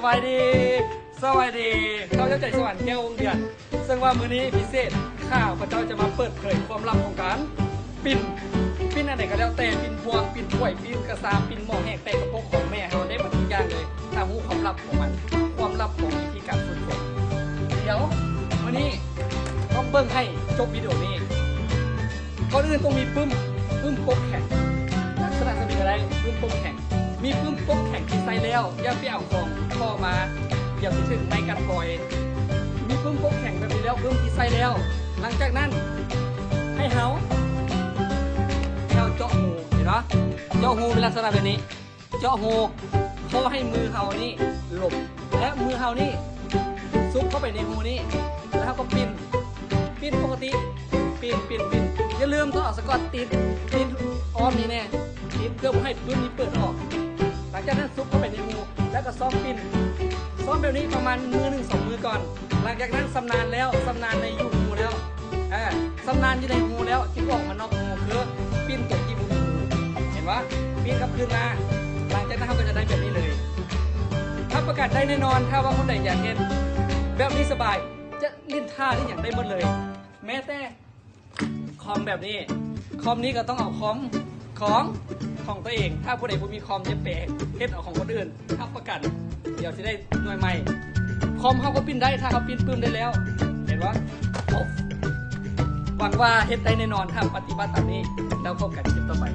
บายดีสวัสดีเขาจะใจสวรรค์แก้ววงเดือนซึ่งว่ามื้อนี้พิเศษข้าวพระเจ้าจะมาเปิดเผยความลับของการปิ้นอะไรก็แล้วแต่ปิ้นพวงปิ้นถ้วยปิ้นกระซาปิ้นหม้อแห้งแต่กระโปงของแม่เราได้หมดทุกอย่างเลยถ้ารู้ความลับของมันความลับของวิธีการฝึกฝนเดี๋ยววันนี้ต้องเบิ่งให้จบวิดีโอนี้ก่อนอื่นต้องมีปึ้มปกแข็งลักษณะจะมีอะไรปึ้มปกแข็งมีปึ้มปกแข็งที่ใส่แล้วอย่าไปเอาของพ่อมาอย่าไปถึงในกันปล่อยมีปึ้มปกแข็งแบบนี้แล้วปึ้มที่ใส่แล้วหลังจากนั้นให้เฮาเจาะหูเห็นไหมเจาะหูเป็นลักษณะแบบนี้เจาะหูพอให้มือเฮานี่หลบและมือเฮานี่ซุกเข้าไปในหูนี่แล้วก็ปิ้นปกติปิ้นอย่าลืมต้องเอาสกอตติดอ้อมนี่แน่ติดเพื่อให้พื้นนี้เปิดออกหลังจากนั้นซุกเข้าไปในหูแล้วก็ซ้อมปิ้นซ้อมแบบนี้ประมาณมือ1 2 มือก่อนหลังจากนั้นชำนาญในยูหูแล้วชำนาญอยู่ในหูแล้วที่ออกมานอกหูคือปิ้นตกที่หูเห็นว่าปิ้นกลับคืนมาหลังจากนั้นเขาก็จะได้แบบนี้เลยถ้าประกาศได้แน่นอนถ้าว่าคนใดอยากเห็นแบบนี้สบายจะลิ้นท่าที่อยากได้หมดเลยแม้แต่คอมแบบนี้คอมนี้ก็ต้องเอาคอมของตัวเองถ้าผู้ใดผู้มีคอมจะแปลเฮ็ดเอาของคนอื่นถ้าประกันเดี๋ยวจะได้หน่วยใหม่คอมเขาก็ปิ้นได้ถ้าเขาปิ้นปื้มได้แล้วเห็นว่าหวังว่าเฮ็ดได้แน่นอนถ้าปฏิบัติตามนี้แล้วพบกันคลิปต่อไป